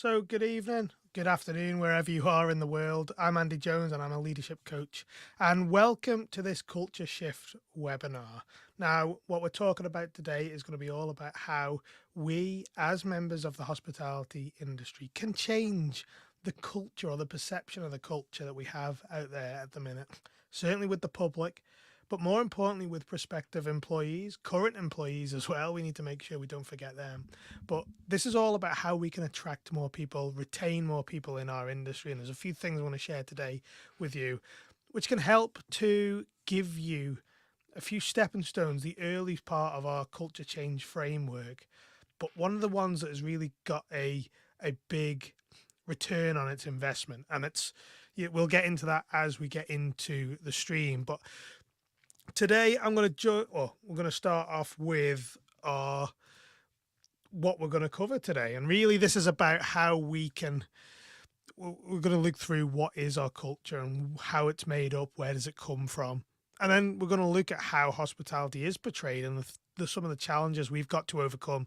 So, good evening, good afternoon, wherever you are in the world. I'm Andy Jones and I'm a leadership coach. And welcome to this Culture Shift webinar. Now, what we're talking about today is going to be all about how we, as members of the hospitality industry, can change the culture or the perception of the culture that we have out there at the minute, certainly with the public. But more importantly, with prospective employees, current employees as well, we need to make sure we don't forget them. But this is all about how we can attract more people, retain more people in our industry. And there's a few things I want to share today with you, which can help to give you a few stepping stones, the early part of our culture change framework. But one of the ones that has really got a big return on its investment. And we'll get into that as we get into the stream. But today we're going to start off with our what we're going to cover today. And really, this is about how we're going to look through what is our culture and how it's made up, where does it come from. And then we're going to look at how hospitality is portrayed and some of the challenges we've got to overcome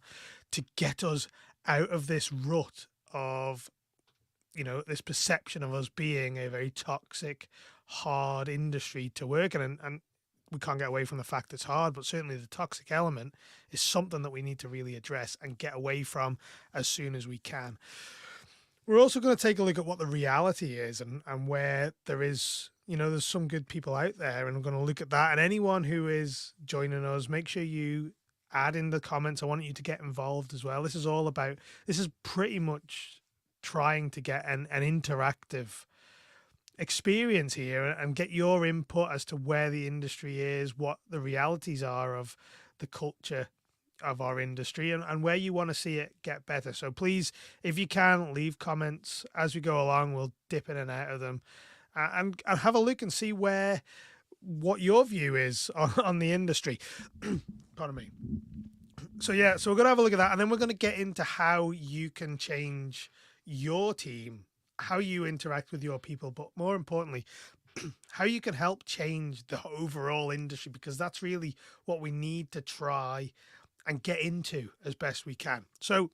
to get us out of this rut of, this perception of us being a very toxic, hard industry to work in. And we can't get away from the fact it's hard, but certainly the toxic element is something that we need to really address and get away from as soon as we can. We're also going to take a look at what the reality is and where there is, there's some good people out there, and we're going to look at that. And anyone who is joining us, make sure you add in the comments. I want you to get involved as well. This is pretty much trying to get an interactive experience here and get your input as to where the industry is, what the realities are of the culture of our industry, and where you want to see it get better. So please, if you can, leave comments as we go along. We'll dip in and out of them and have a look and see what your view is on the industry. Pardon me. So we're going to have a look at that, and then we're going to get into how you can change your team, how you interact with your people, but more importantly, how you can help change the overall industry, because that's really what we need to try and get into as best we can. So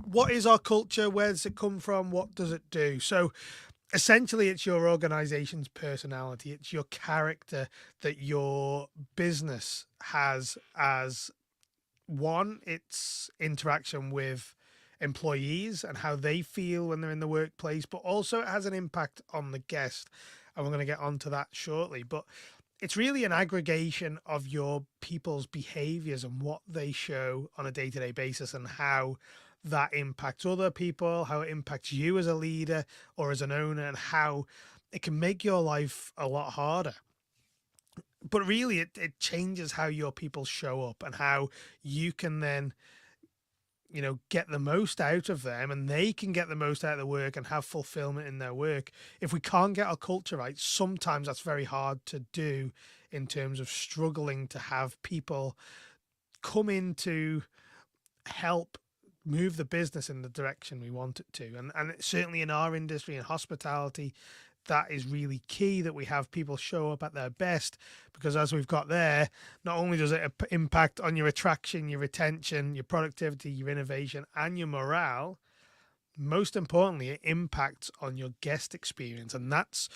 what is our culture? Where does it come from? What does it do? So essentially, it's your organization's personality. It's your character that your business has as one, its interaction with employees and how they feel when they're in the workplace, but also it has an impact on the guest. And we're going to get onto that shortly. But it's really an aggregation of your people's behaviors and what they show on a day-to-day basis and how that impacts other people, how it impacts you as a leader or as an owner, and how it can make your life a lot harder. But really, it changes how your people show up and how you can then get the most out of them, and they can get the most out of the work and have fulfillment in their work. If we can't get our culture right, sometimes that's very hard to do in terms of struggling to have people come in to help move the business in the direction we want it to. And certainly in our industry, in hospitality, that is really key, that we have people show up at their best, because as we've got there, not only does it impact on your attraction, your retention, your productivity, your innovation, and your morale, most importantly, it impacts on your guest experience. And that's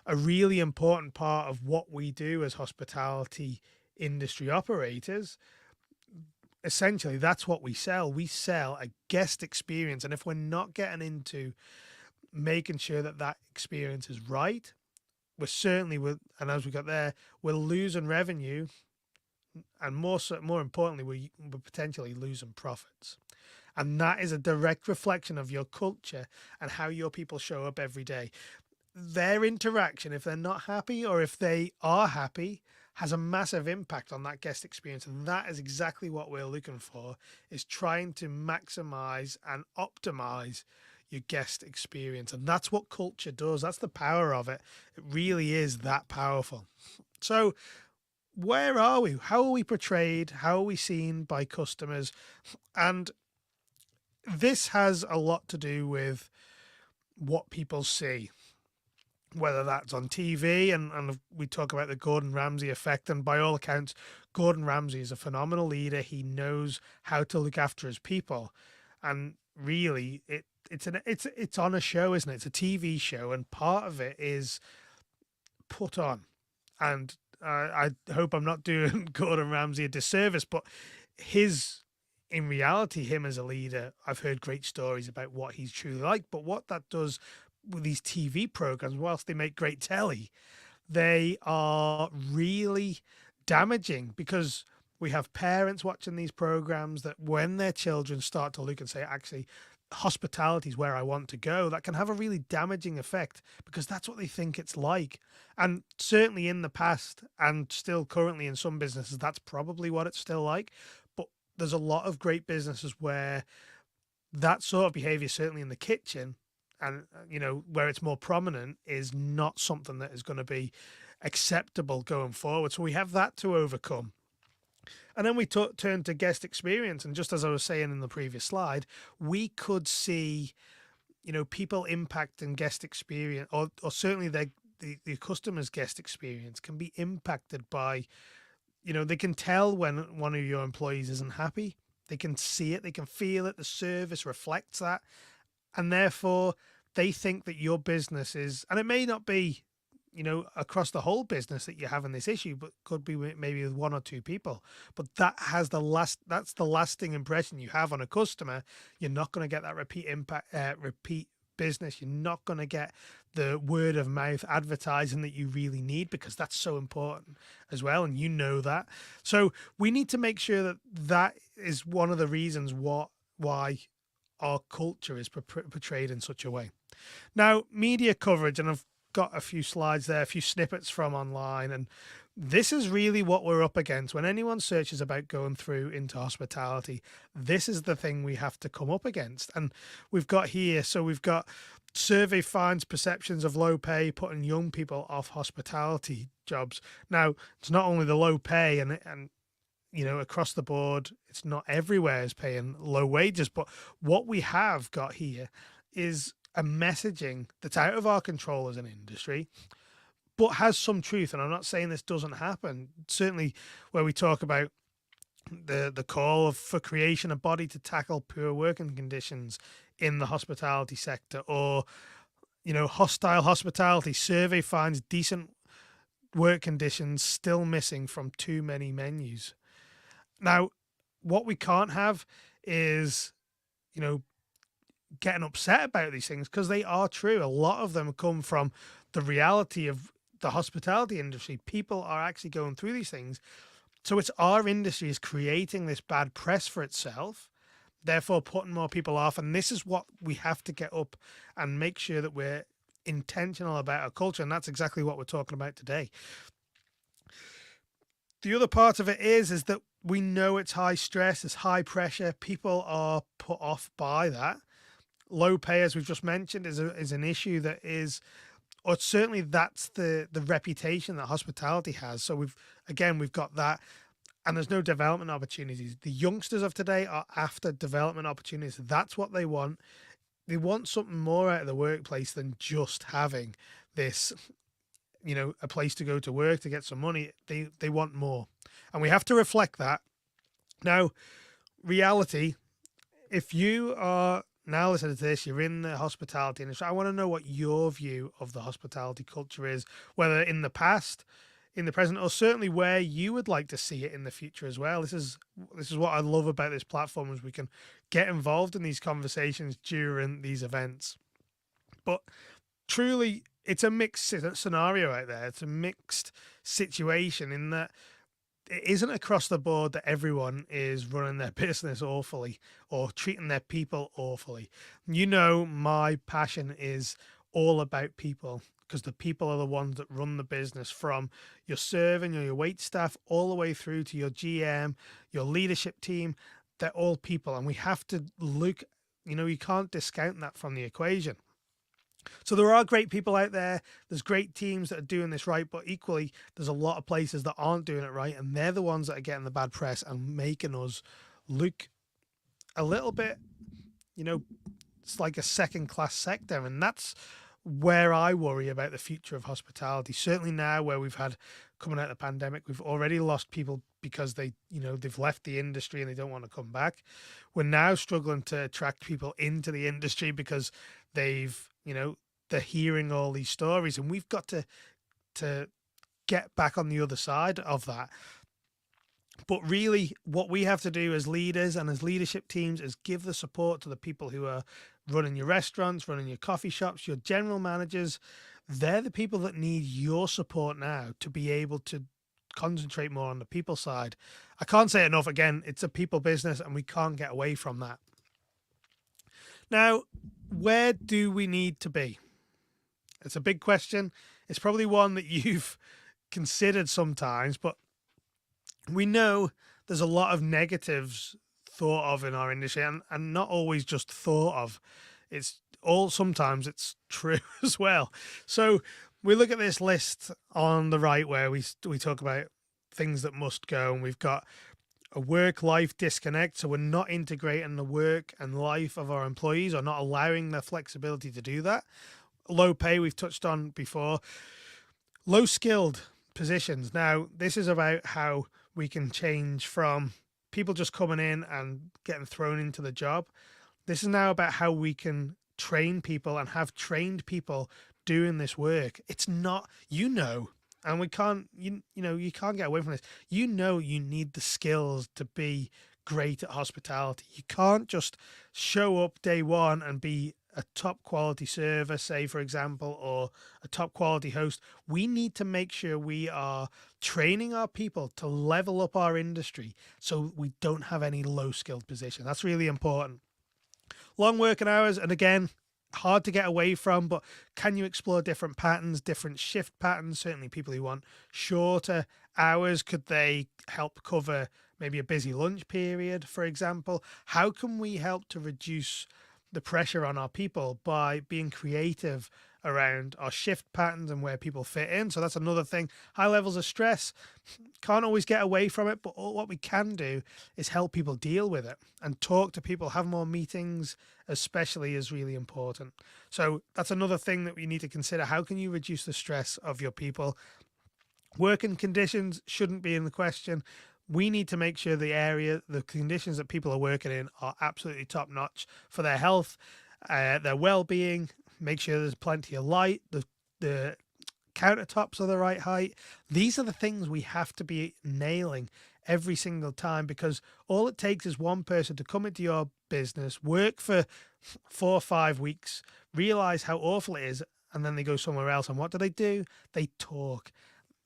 a really important part of what we do as hospitality industry operators. Essentially, that's what we sell. We sell a guest experience. And if we're not getting into making sure that experience is right, we're certainly and as we got there, we're losing revenue, and more importantly, we're potentially losing profits. And that is a direct reflection of your culture and how your people show up every day. Their interaction, if they're not happy or if they are happy, has a massive impact on that guest experience. And that is exactly what we're looking for, is trying to maximize and optimize your guest experience. And that's what culture does. That's the power of it. It really is that powerful. So where are we? How are we portrayed? How are we seen by customers? And this has a lot to do with what people see, whether that's on TV, and we talk about the Gordon Ramsay effect. And by all accounts, Gordon Ramsay is a phenomenal leader. He knows how to look after his people. And really, it's on a show, isn't it? It's a TV show, and part of it is put on. And I hope I'm not doing Gordon Ramsay a disservice, but in reality, him as a leader, I've heard great stories about what he's truly like. But what that does with these TV programs, whilst they make great telly, they are really damaging, because we have parents watching these programs that when their children start to look and say, actually, hospitality is where I want to go, that can have a really damaging effect, because that's what they think it's like. And certainly in the past, and still currently in some businesses, that's probably what it's still like. But there's a lot of great businesses where that sort of behavior, certainly in the kitchen, and where it's more prominent, is not something that is going to be acceptable going forward. So we have that to overcome. And then we turn to guest experience. And just as I was saying in the previous slide, we could see, people impacting guest experience, or certainly the customer's guest experience can be impacted by, they can tell when one of your employees isn't happy. They can see it, they can feel it, the service reflects that. And therefore, they think that your business is, and it may not be, across the whole business that you're having this issue, but could be maybe with one or two people. But that's the lasting impression you have on a customer. You're not going to get that repeat business. You're not going to get the word of mouth advertising that you really need, because that's so important as well. And that. So we need to make sure that is one of the reasons why our culture is portrayed in such a way. Now, media coverage, and I've got a few slides there, a few snippets from online, and this is really what we're up against. When anyone searches about going through into hospitality, this is the thing we have to come up against. And we've got survey finds perceptions of low pay putting young people off hospitality jobs. Now, it's not only the low pay and across the board, it's not everywhere is paying low wages, but what we have got here is a messaging that's out of our control as an industry, but has some truth. And I'm not saying this doesn't happen. Certainly where we talk about the call for creation a body to tackle poor working conditions in the hospitality sector, or, hostile hospitality survey finds decent work conditions still missing from too many menus. Now, what we can't have is, getting upset about these things, because they are true. A lot of them come from the reality of the hospitality industry. People are actually going through these things. So it's our industry is creating this bad press for itself, therefore putting more people off. And this is what we have to get up and make sure that we're intentional about our culture. And that's exactly what we're talking about today. The other part of it is that we know it's high stress, it's high pressure. People are put off by that. Low pay, as we've just mentioned, is an issue that is, or certainly that's the reputation that hospitality has. So we've got that, and there's no development opportunities. The youngsters of today are after development opportunities. That's what they want. They want something more out of the workplace than just having this, a place to go to work to get some money. They want more, and we have to reflect that. Now, reality, if you are now listening to this, you're in the hospitality industry, I want to know what your view of the hospitality culture is, whether in the past, in the present, or certainly where you would like to see it in the future as well. This is what I love about this platform, is we can get involved in these conversations during these events. But truly, it's a mixed scenario out there. It's a mixed situation in that it isn't across the board that everyone is running their business awfully or treating their people awfully. My passion is all about people, because the people are the ones that run the business, from your serving or your wait staff all the way through to your GM, your leadership team. They're all people, and we have to look, you can't discount that from the equation. So there are great people out there. There's great teams that are doing this right, but equally there's a lot of places that aren't doing it right, and they're the ones that are getting the bad press and making us look a little bit, it's like a second-class sector. And that's where I worry about the future of hospitality. Certainly now, where we've had, coming out of the pandemic, we've already lost people because they've left the industry and they don't want to come back. We're now struggling to attract people into the industry because they're hearing all these stories, and we've got to get back on the other side of that. But really, what we have to do as leaders and as leadership teams is give the support to the people who are running your restaurants, running your coffee shops, your general managers. They're the people that need your support now to be able to concentrate more on the people side. I can't say enough. Again, it's a people business and we can't get away from that. Now, where do we need to be? It's a big question. It's probably one that you've considered sometimes, but we know there's a lot of negatives thought of in our industry, and not always just thought of. Sometimes it's true as well. So we look at this list on the right where we talk about things that must go, and we've got a work-life disconnect. So we're not integrating the work and life of our employees, or not allowing their flexibility to do that. Low pay, we've touched on before. Low skilled positions. Now, this is about how we can change from people just coming in and getting thrown into the job. This is now about how we can train people and have trained people doing this work. It's not, and we can't, you can't get away from this. You need the skills to be great at hospitality. You can't just show up day one and be a top quality server, say, for example, or a top quality host. We need to make sure we are training our people to level up our industry so we don't have any low skilled position. That's really important. Long working hours, and again, hard to get away from, but can you explore different patterns, different shift patterns? Certainly people who want shorter hours, could they help cover maybe a busy lunch period, for example? How can we help to reduce the pressure on our people by being creative around our shift patterns and where people fit in? So that's another thing. High levels of stress, can't always get away from it, but what we can do is help people deal with it and talk to people, have more meetings, especially, is really important. So that's another thing that we need to consider. How can you reduce the stress of your people? Working conditions shouldn't be in the question. We need to make sure the conditions that people are working in are absolutely top notch for their health, their well-being. Make sure there's plenty of light, the countertops are the right height. These are the things we have to be nailing every single time, because all it takes is one person to come into your business, work for 4 or 5 weeks, realize how awful it is, and then they go somewhere else. And what do? They talk.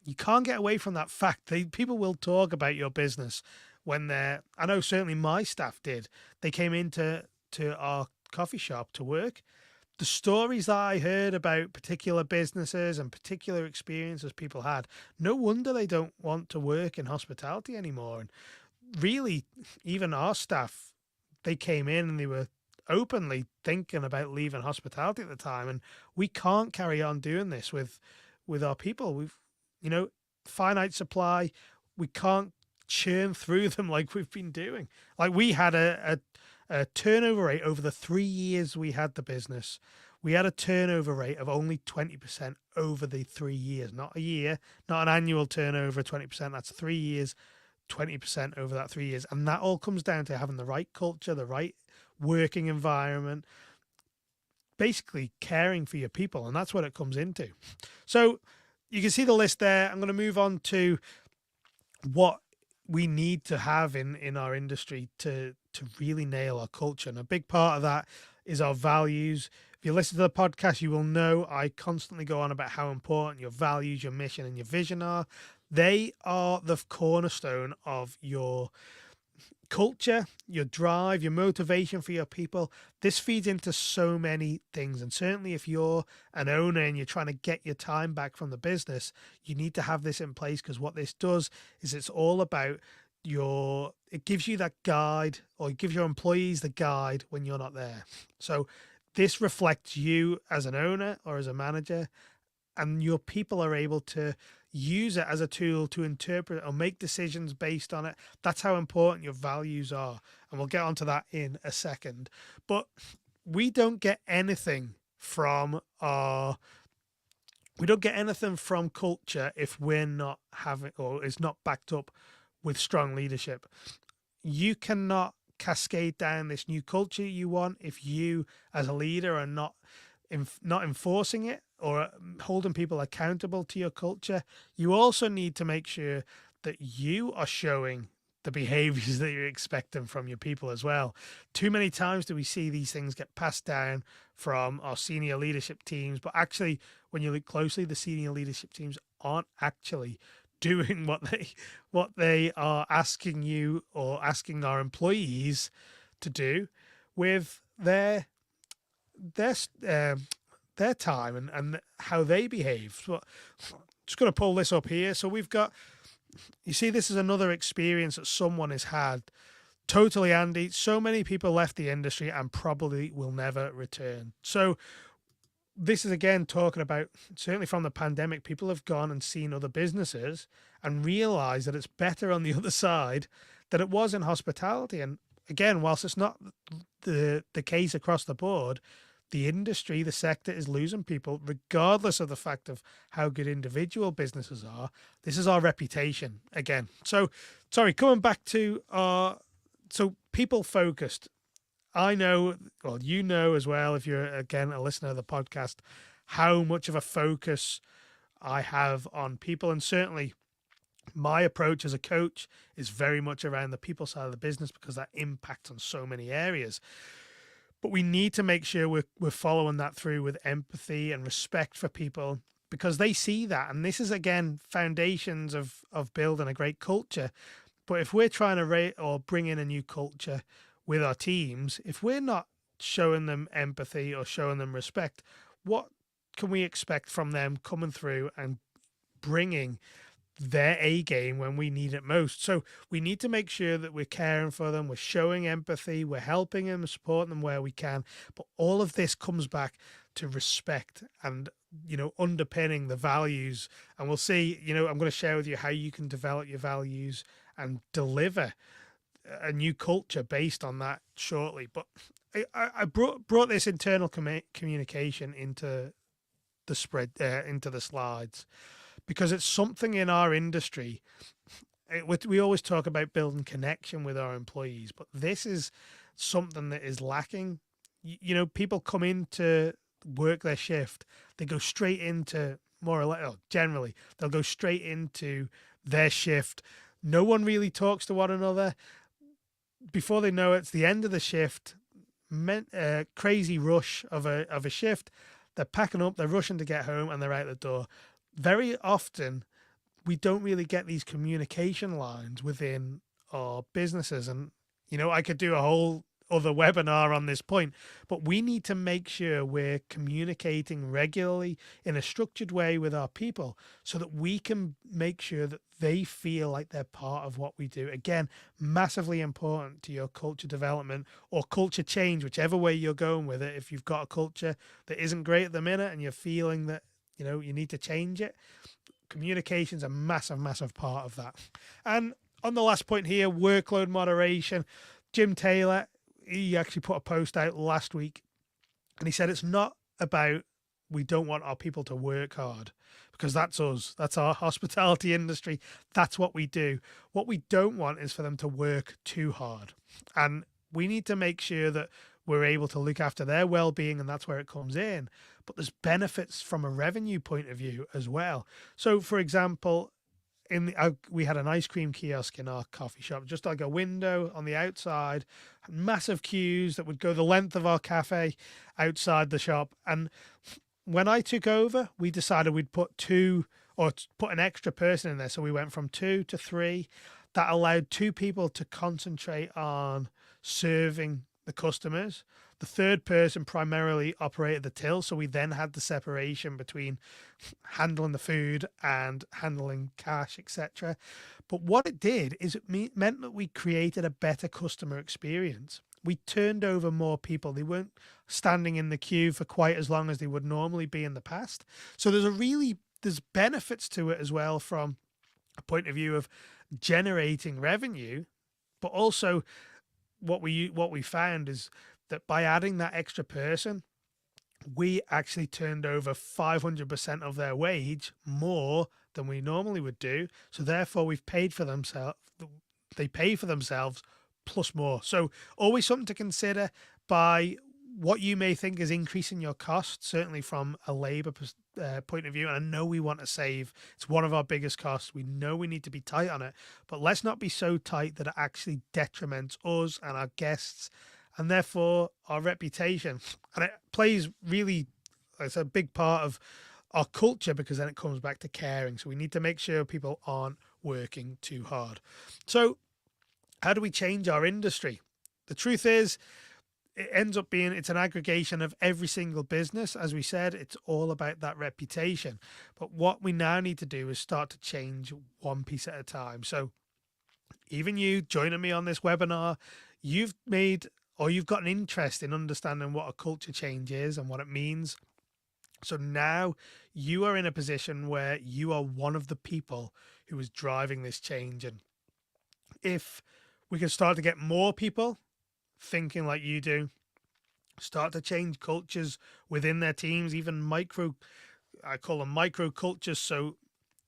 You can't get away from that fact. People will talk about your business when I know certainly my staff did. They came into our coffee shop to work. The stories that I heard about particular businesses and particular experiences people had, no wonder they don't want to work in hospitality anymore. And really, even our staff, they came in and they were openly thinking about leaving hospitality at the time. And we can't carry on doing this with our people. We've finite supply. We can't churn through them like we've been doing. Like, we had a turnover rate over the 3 years we had the business. We had a turnover rate of only 20% over the 3 years, not a year, not an annual turnover of 20%. That's 3 years, 20% over that 3 years. And that all comes down to having the right culture, the right working environment, basically caring for your people. And that's what it comes into. So you can see the list there. I'm going to move on to what we need to have in our industry to really nail our culture. And a big part of that is our values. If you listen to the podcast, you will know I constantly go on about how important your values, your mission, and your vision are. They are the cornerstone of your culture, your drive, your motivation for your people. This feeds into so many things. And certainly if you're an owner and you're trying to get your time back from the business, you need to have this in place, because what this does is it's all about it gives you that guide, or it gives your employees the guide when you're not there. So this reflects you as an owner or as a manager, and your people are able to use it as a tool to interpret or make decisions based on it. That's how important your values are. And we'll get onto that in a second. But we don't get anything from culture if we're not having, or it's not backed up with strong leadership. You cannot cascade down this new culture you want if you as a leader are not enforcing it or holding people accountable to your culture. You also need to make sure that you are showing the behaviors that you're expecting from your people as well. Too many times do we see these things get passed down from our senior leadership teams, but actually when you look closely, the senior leadership teams aren't actually doing what they are asking you or asking our employees to do with their their time and how they behave. So just going to pull this up here. So we've got, you see, this is another experience that someone has had. Totally, Andy. So many people left the industry and probably will never return. So this is again talking about, certainly from the pandemic, people have gone and seen other businesses and realized that it's better on the other side than it was in hospitality. And again, whilst it's not the case across the board, the industry, the sector is losing people, regardless of the fact of how good individual businesses are. This is our reputation again. So, sorry, coming back to so people focused. I know, well, you know as well, if you're again a listener of the podcast, how much of a focus I have on people, and certainly my approach as a coach is very much around the people side of the business because that impacts on so many areas. But we need to make sure we're following that through with empathy and respect for people because they see that. And this is, again, foundations of building a great culture. But if we're trying to bring in a new culture with our teams, if we're not showing them empathy or showing them respect, what can we expect from them coming through and bringing their A game when we need it most? So we need to make sure that we're caring for them, we're showing empathy, we're helping them, supporting them where we can. But all of this comes back to respect and, underpinning the values. And we'll see, I'm going to share with you how you can develop your values and deliver a new culture based on that shortly. But I brought this internal communication into the spread, into the slides, because it's something in our industry. We always talk about building connection with our employees, but this is something that is lacking. People come in to work their shift. They go straight into, more or less, generally, they'll go straight into their shift. No one really talks to one another. Before they know it, it's the end of the shift, crazy rush of a shift. They're packing up, they're rushing to get home, and they're out the door. Very often, we don't really get these communication lines within our businesses. And, I could do a whole other webinar on this point, but we need to make sure we're communicating regularly in a structured way with our people so that we can make sure that they feel like they're part of what we do. Again, massively important to your culture development or culture change, whichever way you're going with it. If you've got a culture that isn't great at the minute and you're feeling that, you need to change it, communication's a massive, massive part of that. And on the last point here, workload moderation, Jim Taylor, he actually put a post out last week and he said it's not about we don't want our people to work hard, because that's us. That's our hospitality industry. That's what we do. What we don't want is for them to work too hard. And we need to make sure that we're able to look after their well-being, and that's where it comes in. But there's benefits from a revenue point of view as well. So, for example, we had an ice cream kiosk in our coffee shop, just like a window on the outside, massive queues that would go the length of our cafe outside the shop. And when I took over, we decided we'd put an extra person in there. So we went from 2 to 3. That allowed 2 people to concentrate on serving the customers. The third person primarily operated the till, so we then had the separation between handling the food and handling cash, etc. But what it did is it meant that we created a better customer experience. We turned over more people. They weren't standing in the queue for quite as long as they would normally be in the past. So there's benefits to it as well from a point of view of generating revenue, but also what we found is that by adding that extra person, we actually turned over 500% of their wage more than we normally would do. So therefore we've paid for themselves. They pay for themselves plus more. So always something to consider by what you may think is increasing your costs, certainly from a labor point of view. And I know we want to save. It's one of our biggest costs. We know we need to be tight on it, but let's not be so tight that it actually detriments us and our guests and therefore our reputation. And it plays really, it's a big part of our culture because then it comes back to caring. So we need to make sure people aren't working too hard. So how do we change our industry? The truth is, it ends up being it's an aggregation of every single business. As we said, it's all about that reputation. But what we now need to do is start to change one piece at a time. So even you joining me on this webinar, you've made or you've got an interest in understanding what a culture change is and what it means. So now you are in a position where you are one of the people who is driving this change. And if we can start to get more people thinking like you do, start to change cultures within their teams, even I call them micro cultures. So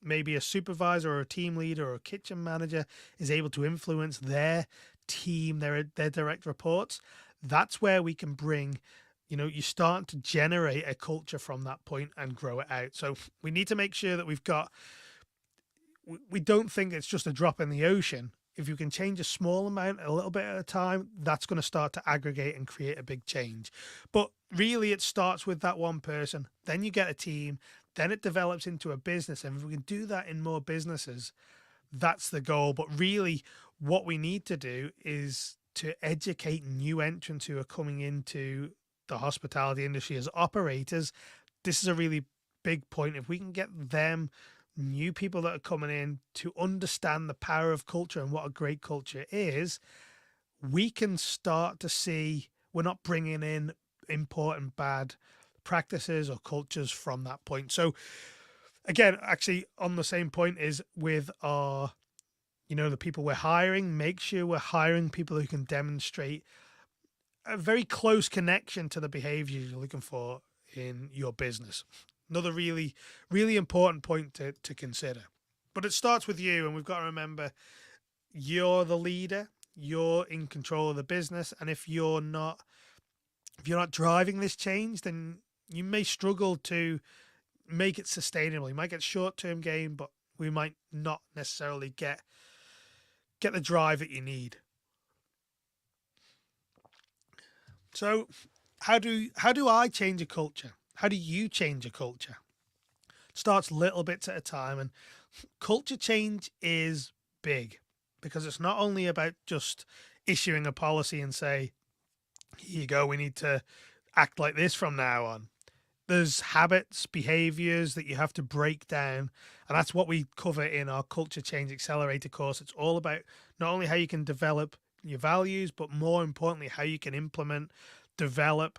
maybe a supervisor or a team leader or a kitchen manager is able to influence their team, their direct reports. That's where we can bring, you start to generate a culture from that point and grow it out. So we need to make sure that we don't think it's just a drop in the ocean. If you can change a small amount a little bit at a time, that's going to start to aggregate and create a big change. But really it starts with that one person, then you get a team, then it develops into a business. And if we can do that in more businesses, that's the goal. But really what we need to do is to educate new entrants who are coming into the hospitality industry as operators. This is a really big point. If we can get them, new people that are coming in, to understand the power of culture and what a great culture is, we can start to see we're not bringing in important bad practices or cultures from that point. So again, actually on the same point is with our, the people we're hiring, make sure we're hiring people who can demonstrate a very close connection to the behaviors you're looking for in your business. Another really, really important point to consider. But it starts with you, and we've got to remember you're the leader, you're in control of the business, and if you're not driving this change, then you may struggle to make it sustainable. You might get short-term gain, but we might not necessarily get the drive that you need. So how do I change a culture? How do you change a culture? It starts little bits at a time, and culture change is big because it's not only about just issuing a policy and say, here you go, we need to act like this from now on. There's habits, behaviors that you have to break down. And that's what we cover in our Culture Change Accelerator course. It's all about not only how you can develop your values, but more importantly, how you can implement, develop,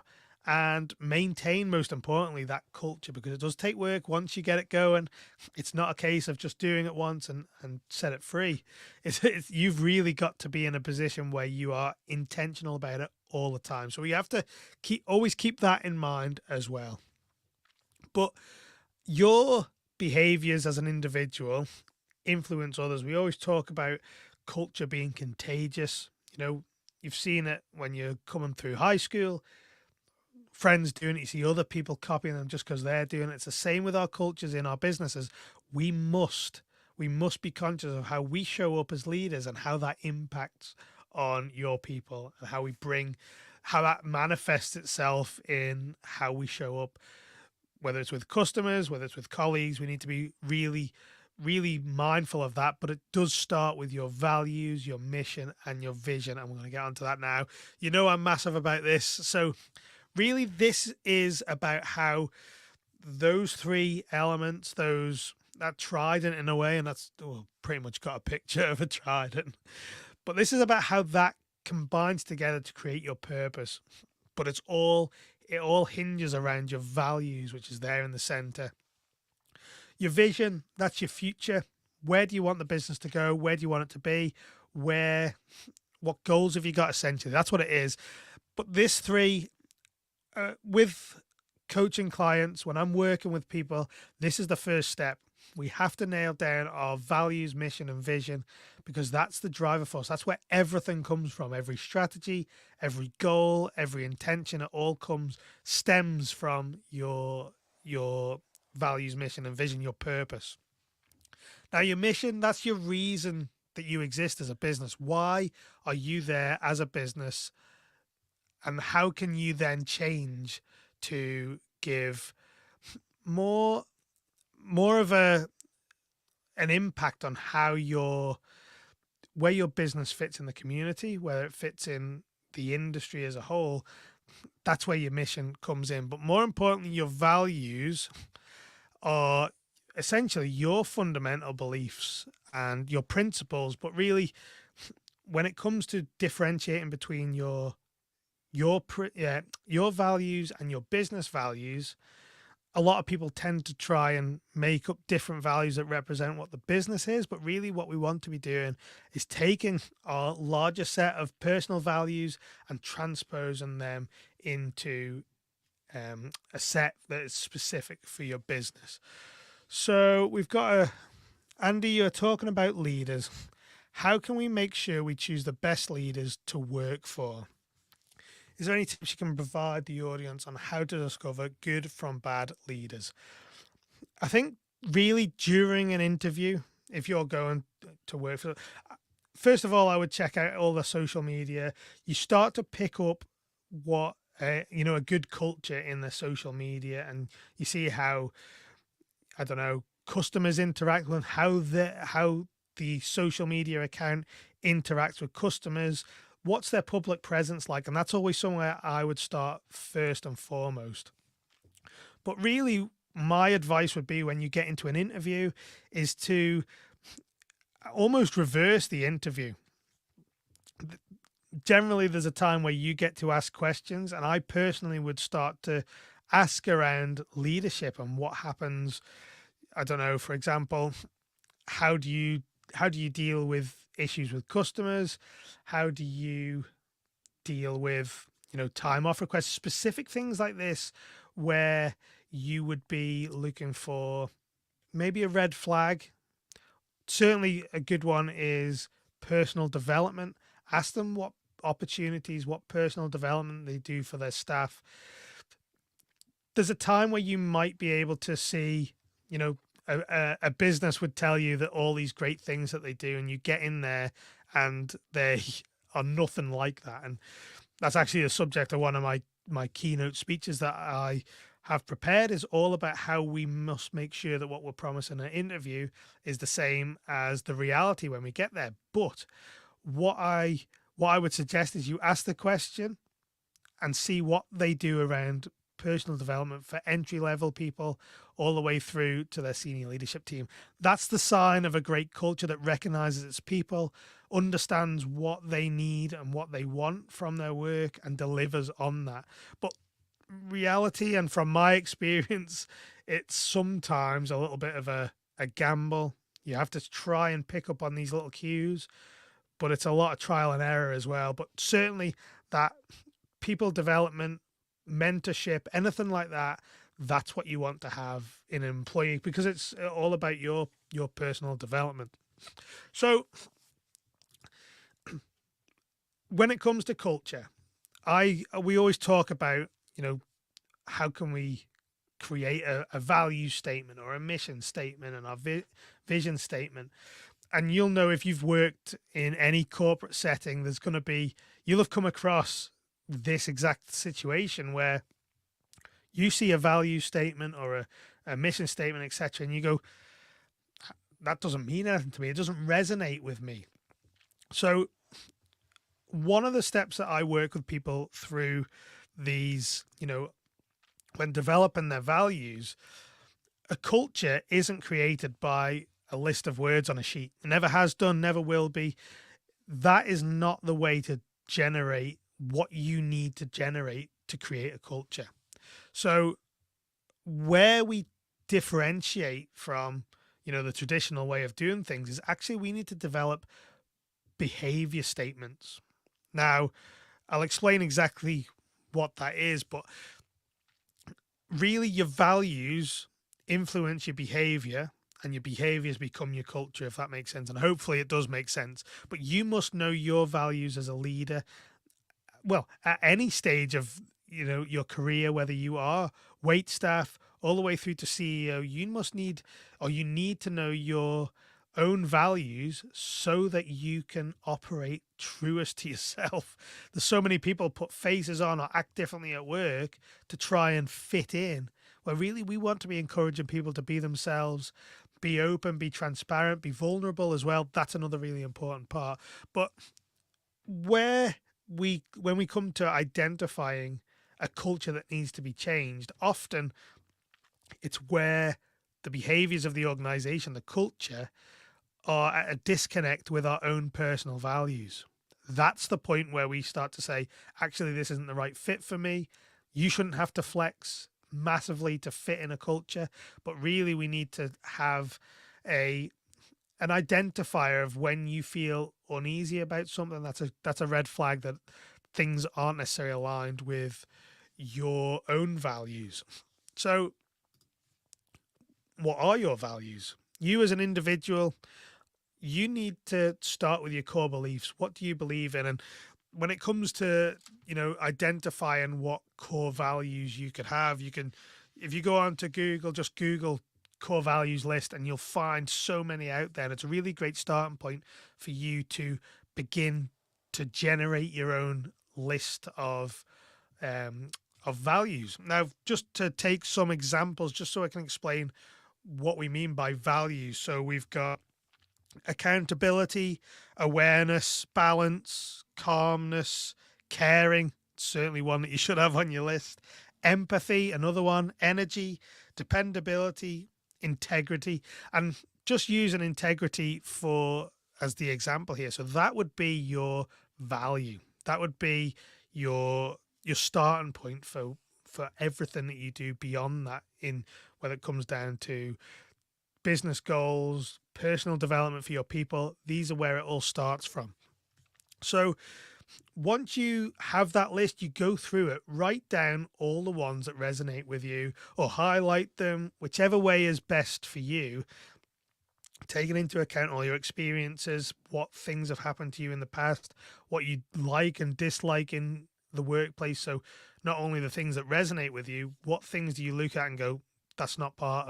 and maintain, most importantly, that culture, because it does take work once you get it going. It's not a case of just doing it once and set it free. You've really got to be in a position where you are intentional about it all the time. So we have to always keep that in mind as well. But your behaviors as an individual influence others. We always talk about culture being contagious. You've seen it when you're coming through high school, friends doing it, you see other people copying them just because they're doing it. It's the same with our cultures in our businesses. We must be conscious of how we show up as leaders and how that impacts on your people and how that manifests itself in how we show up, whether it's with customers, whether it's with colleagues. We need to be really, really mindful of that. But it does start with your values, your mission, and your vision. And we're going to get onto that now. I'm massive about this. So really, this is about how those three elements, that trident in a way, and that's pretty much got a picture of a trident. But this is about how that combines together to create your purpose. But it all hinges around your values, which is there in the center. Your vision, that's your future. Where do you want the business to go? Where do you want it to be? What goals have you got, essentially? That's what it is. But this three, with coaching clients, when I'm working with people, this is the first step. We have to nail down our values, mission, and vision, because that's the driver force. That's where everything comes from. Every strategy, every goal, every intention, it all stems from your values, mission, and vision, your purpose. Now, your mission, that's your reason that you exist as a business. Why are you there as a business? And how can you then change to give more of an impact on where your business fits in the community, whether it fits in the industry as a whole? That's where your mission comes in. But more importantly, your values are essentially your fundamental beliefs and your principles. But really, when it comes to differentiating between your values and your business values, a lot of people tend to try and make up different values that represent what the business is. But really what we want to be doing is taking our larger set of personal values and transposing them into a set that is specific for your business. So we've got Andy, you're talking about leaders. How can we make sure we choose the best leaders to work for? Is there any tips you can provide the audience on how to discover good from bad leaders? I think really during an interview, if you're going to work for, first of all, I would check out all the social media. You start to pick up what, a good culture in the social media, and you see how, I don't know, customers interact with how the social media account interacts with customers. What's their public presence like? And that's always somewhere I would start first and foremost. But really, my advice would be, when you get into an interview, is to almost reverse the interview. Generally, there's a time where you get to ask questions, and I personally would start to ask around leadership and what happens. I don't know, for example, how do you deal with issues with customers? How do you deal with, time off requests, specific things like this, where you would be looking for maybe a red flag? Certainly a good one is personal development. Ask them what opportunities, what personal development they do for their staff. There's a time where you might be able to see, a business would tell you that all these great things that they do, and you get in there and they are nothing like that. And that's actually the subject of one of my keynote speeches that I have prepared, is all about how we must make sure that what we're promising in an interview is the same as the reality when we get there. But what I would suggest is you ask the question and see what they do around personal development for entry-level people all the way through to their senior leadership team. That's the sign of a great culture that recognizes its people, understands what they need and what they want from their work, and delivers on that. But reality, and from my experience, it's sometimes a little bit of a gamble. You have to try and pick up on these little cues, but it's a lot of trial and error as well. But certainly that people development, mentorship, anything like that, that's what you want to have in an employee, because it's all about your personal development. So when it comes to culture, we always talk about, how can we create a value statement or a mission statement and our vision statement. And you'll know, if you've worked in any corporate setting, you'll have come across this exact situation where you see a value statement or a mission statement, etc., and you go, that doesn't mean anything to me. It doesn't resonate with me. So one of the steps that I work with people through these, when developing their values, a culture isn't created by a list of words on a sheet. It never has done, never will be. That is not the way to generate what you need to generate to create a culture. So where we differentiate from, the traditional way of doing things is actually we need to develop behavior statements. Now, I'll explain exactly what that is, but really your values influence your behavior, and your behaviors become your culture, if that makes sense. And hopefully it does make sense. But you must know your values as a leader. Well, at any stage of your career, whether you are wait staff all the way through to CEO, you need to know your own values so that you can operate truest to yourself. There's so many people put faces on or act differently at work to try and fit in, where really we want to be encouraging people to be themselves, be open, be transparent, be vulnerable as well. That's another really important part. But where when we come to identifying a culture that needs to be changed, often it's where the behaviors of the organization, the culture, are at a disconnect with our own personal values. That's the point where we start to say, actually, this isn't the right fit for me. You shouldn't have to flex massively to fit in a culture, but really we need to have a an identifier of when you feel uneasy about something. That's a red flag that things aren't necessarily aligned with your own values. So what are your values? You as an individual, you need to start with your core beliefs. What do you believe in? And when it comes to identifying what core values you could have, you can, if you go on to Google, just Google core values list, and you'll find so many out there. And it's a really great starting point for you to begin to generate your own list of values. Now, just to take some examples, just so I can explain what we mean by values. So we've got accountability, awareness, balance, calmness, caring, certainly one that you should have on your list, empathy, another one, energy, dependability, integrity. And just using integrity for as the example here. So that would be your value. That would be your starting point for everything that you do beyond that, in whether it comes down to business goals, personal development for your people. These are where it all starts from. So once you have that list, you go through it, write down all the ones that resonate with you or highlight them, whichever way is best for you, taking into account all your experiences, what things have happened to you in the past, what you like and dislike in the workplace. So not only the things that resonate with you, what things do you look at and go, that's not part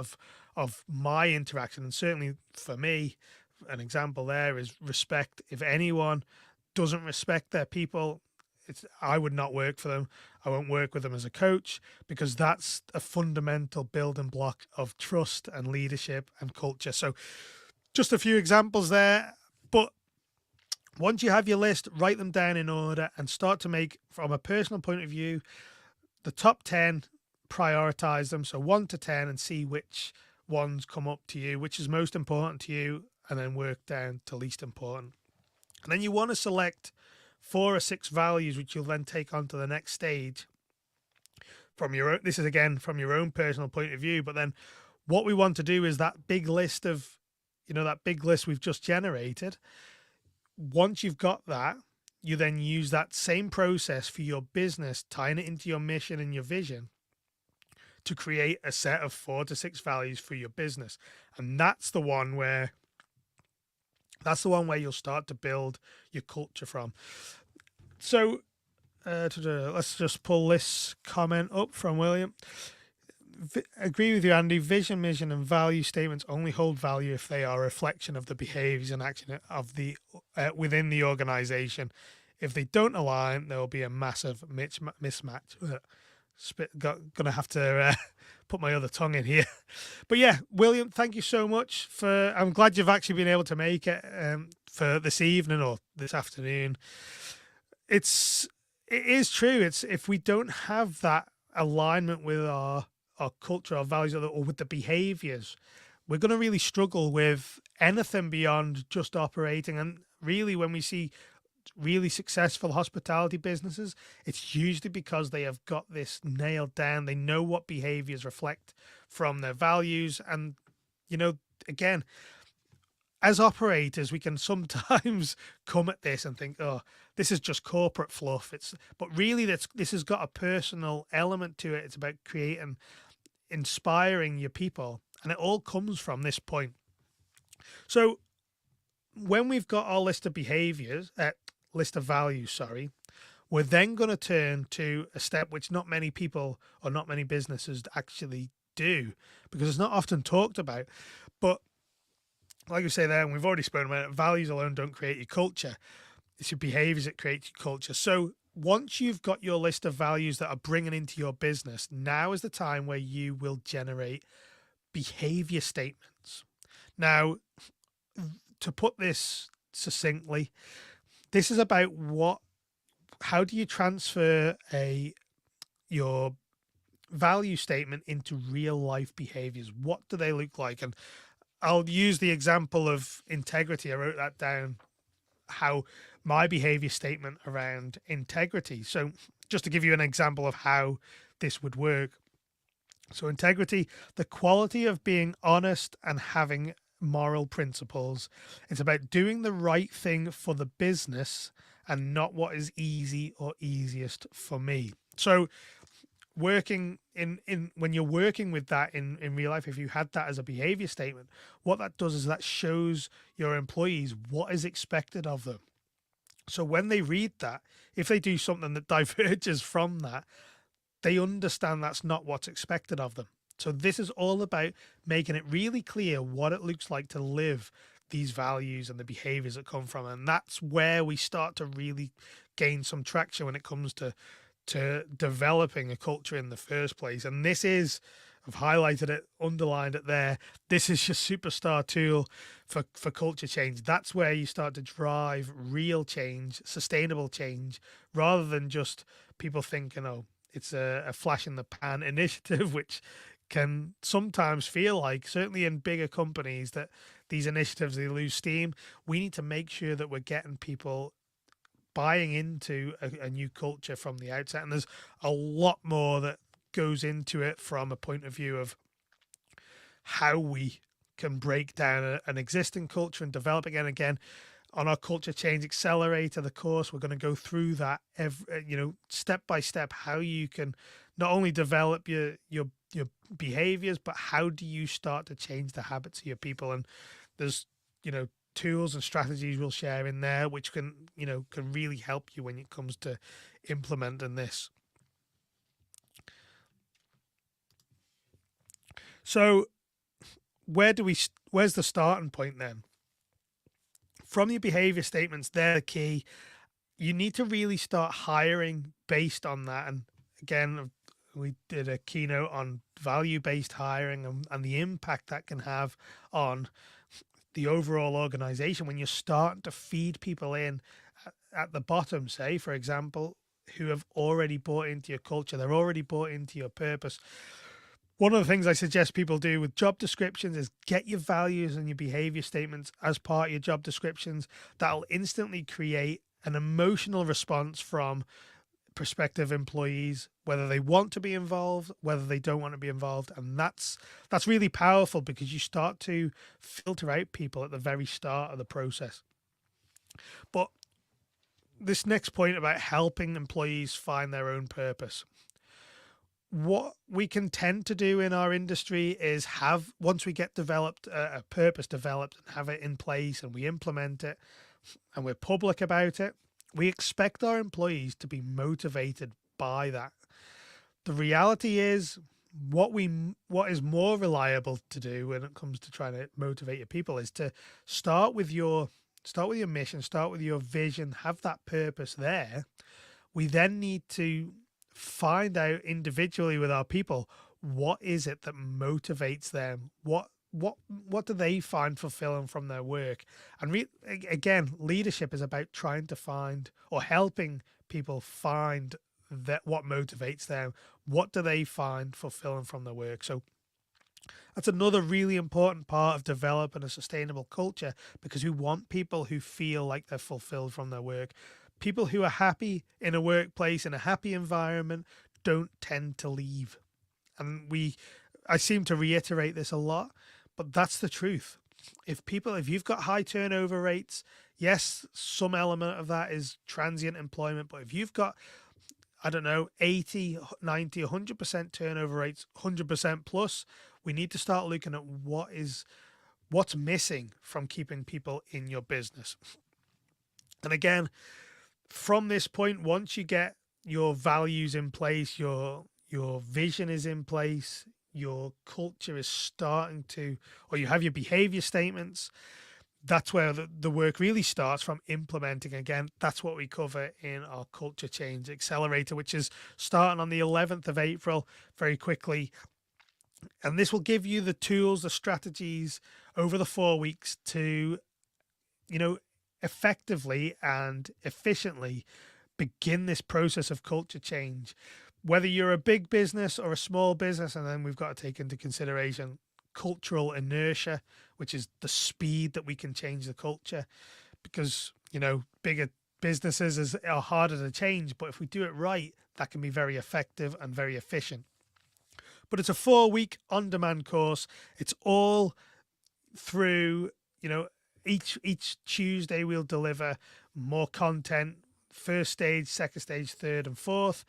of my interaction. And certainly for me, an example there is respect. If anyone doesn't respect their people, I would not work for them. I won't work with them as a coach, because that's a fundamental building block of trust and leadership and culture. So just a few examples there, but once you have your list, write them down in order and start to make, from a personal point of view, the top 10, prioritize them. So 1 to 10, and see which ones come up to you, which is most important to you, and then work down to least important. And then you want to select 4 or 6 values, which you'll then take on to the next stage from your own. This is again from your own personal point of view, but then what we want to do is that big list of, that big list we've just generated. Once you've got that, you then use that same process for your business, tying it into your mission and your vision, to create a set of 4 to 6 values for your business. And that's the one where you'll start to build your culture from. So let's just pull this comment up from William. Agree with you, Andy. Vision, mission, and value statements only hold value if they are a reflection of the behaviors and action of the within the organization. If they don't align, there will be a massive mismatch. Gonna have to put my other tongue in here. But yeah, William, thank you so much I'm glad you've actually been able to make it for this evening or this afternoon. It is true. It's, if we don't have that alignment with our culture, our values, or with the behaviors, we're going to really struggle with anything beyond just operating. And really, when we see really successful hospitality businesses, it's usually because they have got this nailed down. They know what behaviors reflect from their values. And, again, as operators, we can sometimes come at this and think, oh, this is just corporate fluff. But really, this has got a personal element to it. It's about creating inspiring your people. And it all comes from this point. So when we've got our list of behaviors, list of values, sorry, we're then going to turn to a step which not many people or not many businesses actually do, because it's not often talked about. But like we say there, and we've already spoken about it, values alone don't create your culture. It's your behaviors that create your culture. So once you've got your list of values that are bringing into your business, now is the time where you will generate behavior statements. Now, to put this succinctly, this is about how do you transfer your value statement into real life behaviors? What do they look like? And I'll use the example of integrity. I wrote that down, how my behavior statement around integrity. So just to give you an example of how this would work. So integrity, the quality of being honest and having moral principles. It's about doing the right thing for the business and not what is easy or easiest for me. So working in when you're working with that in real life, if you had that as a behavior statement, what that does is that shows your employees what is expected of them. So when they read that, if they do something that diverges from that, they understand that's not what's expected of them. So this is all about making it really clear what it looks like to live these values and the behaviors that come from. And that's where we start to really gain some traction when it comes to developing a culture in the first place. And this is, I've highlighted it, underlined it there, this is your superstar tool for culture change. That's where you start to drive real change, sustainable change, rather than just people thinking, oh, it's a flash in the pan initiative, which can sometimes feel like, certainly in bigger companies, that these initiatives, they lose steam. We need to make sure that we're getting people buying into a new culture from the outset. And there's a lot more that goes into it from a point of view of how we can break down an existing culture and develop again. Again, on our Culture Change Accelerator, the course, we're going to go through that step by step, how you can not only develop your behaviors, but how do you start to change the habits of your people. And there's tools and strategies we'll share in there which can really help you when it comes to implementing this. So where's the starting point then? From your behavior statements, they're the key. You need to really start hiring based on that. And again, we did a keynote on value-based hiring and the impact that can have on the overall organization when you're starting to feed people in at the bottom, say, for example, who have already bought into your culture. They're already bought into your purpose. One of the things I suggest people do with job descriptions is get your values and your behavior statements as part of your job descriptions. That'll instantly create an emotional response from prospective employees, whether they want to be involved, whether they don't want to be involved. And that's really powerful, because you start to filter out people at the very start of the process. But this next point about helping employees find their own purpose, what we can tend to do in our industry is once we get a purpose developed and have it in place and we implement it and we're public about it, we expect our employees to be motivated by that. The reality is, what is more reliable to do when it comes to trying to motivate your people is to start with your mission, start with your vision, have that purpose there. We then need to find out individually with our people, what is it that motivates them? What do they find fulfilling from their work? And again, leadership is about trying to find or helping people find that what motivates them. What do they find fulfilling from their work? So that's another really important part of developing a sustainable culture, because we want people who feel like they're fulfilled from their work. People who are happy in a workplace, in a happy environment, don't tend to leave. And I seem to reiterate this a lot, but that's the truth. If you've got high turnover rates, yes, some element of that is transient employment, but if you've got, I don't know, 80, 90, 100% turnover rates, 100% plus, we need to start looking at what's missing from keeping people in your business. And again, from this point, once you get your values in place, your vision is in place, your culture is starting to, or you have your behavior statements, that's where the work really starts from implementing. Again, that's what we cover in our Culture Change Accelerator, which is starting on the 11th of April very quickly. And this will give you the tools, the strategies over the 4 weeks to, effectively and efficiently begin this process of culture change. Whether you're a big business or a small business, and then we've got to take into consideration cultural inertia, which is the speed that we can change the culture, because bigger businesses are harder to change, but if we do it right, that can be very effective and very efficient. But it's a 4-week on-demand course. It's all through, each Tuesday we'll deliver more content, first stage, second stage, third and fourth.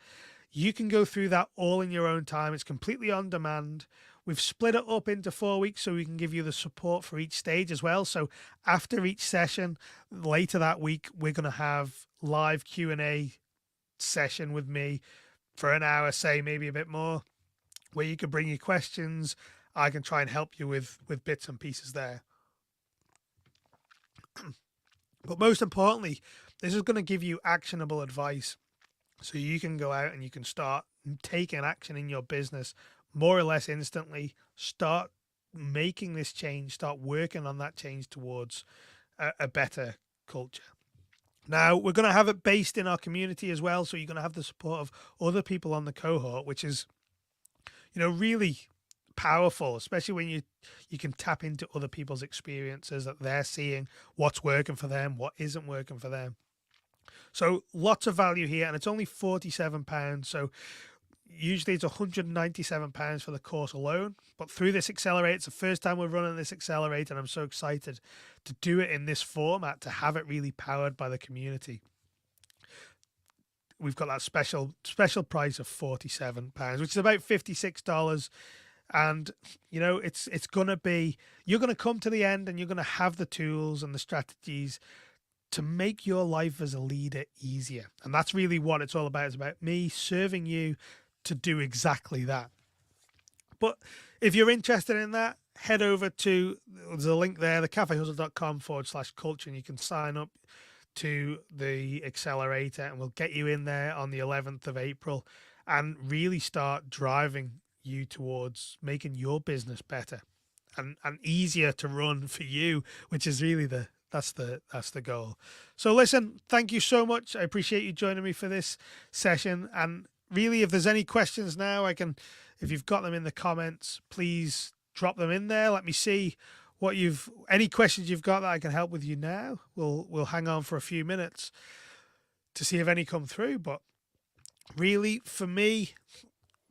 You can go through that all in your own time. It's completely on demand. We've split it up into 4 weeks so we can give you the support for each stage as well. So after each session, later that week, we're going to have live Q&A session with me for an hour, say maybe a bit more, where you can bring your questions. I can try and help you with bits and pieces there. But most importantly, this is going to give you actionable advice so you can go out and you can start taking action in your business more or less instantly. Start making this change, start working on that change towards a better culture. Now, we're going to have it based in our community as well. So you're going to have the support of other people on the cohort, which is, really powerful, especially when you can tap into other people's experiences, that they're seeing what's working for them, what isn't working for them. So lots of value here, and it's only £47. So usually it's £197 for the course alone, but through this accelerator, it's the first time we're running this accelerator, and I'm so excited to do it in this format, to have it really powered by the community. We've got that special price of £47, which is about $56. And it's gonna be, you're gonna come to the end and you're gonna have the tools and the strategies to make your life as a leader easier. And that's really what it's all about. It's about me serving you to do exactly that. But if you're interested in that, head over to, there's a link there, thecafehustle.com/culture, and you can sign up to the accelerator, and we'll get you in there on the 11th of April and really start driving you towards making your business better and easier to run for you, which is really that's the goal. So listen, thank you so much. I appreciate you joining me for this session. And really, if there's any questions now, if you've got them in the comments, please drop them in there. Let me see any questions you've got that I can help with you now. We'll hang on for a few minutes to see if any come through. But really, for me,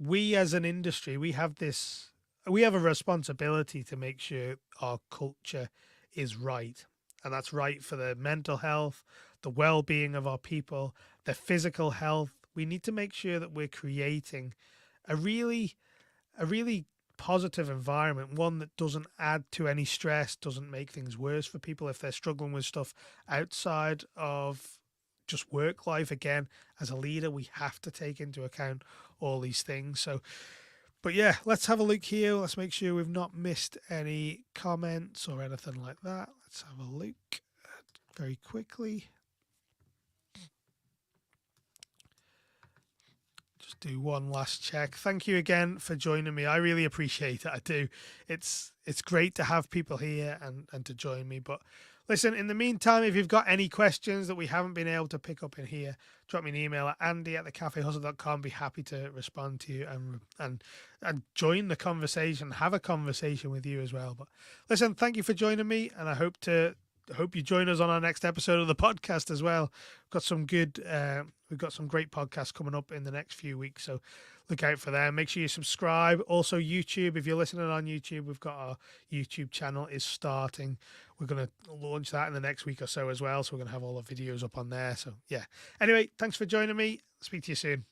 we as an industry, we have a responsibility to make sure our culture is right. And that's right for the mental health, the well-being of our people, their physical health. We need to make sure that we're creating a really positive environment, one that doesn't add to any stress, doesn't make things worse for people if they're struggling with stuff outside of just work life. Again, as a leader, we have to take into account all these things. So, but yeah, let's have a look here. Let's make sure we've not missed any comments or anything like that. Let's have a look very quickly. Just do one last check. Thank you again for joining me. I really appreciate it. I do. It's great to have people here and to join me. But listen, in the meantime, if you've got any questions that we haven't been able to pick up in here, drop me an email at andy@thecafehustle.com. Be happy to respond to you and join the conversation, have a conversation with you as well. But listen, thank you for joining me, and I hope you join us on our next episode of the podcast as well. We've got some great podcasts coming up in the next few weeks, so look out for them. Make sure you subscribe. Also, YouTube, if you're listening on YouTube, we've got our YouTube channel is starting. We're going to launch that in the next week or so as well, so we're going to have all the videos up on there. So yeah. Anyway, thanks for joining me. Speak to you soon.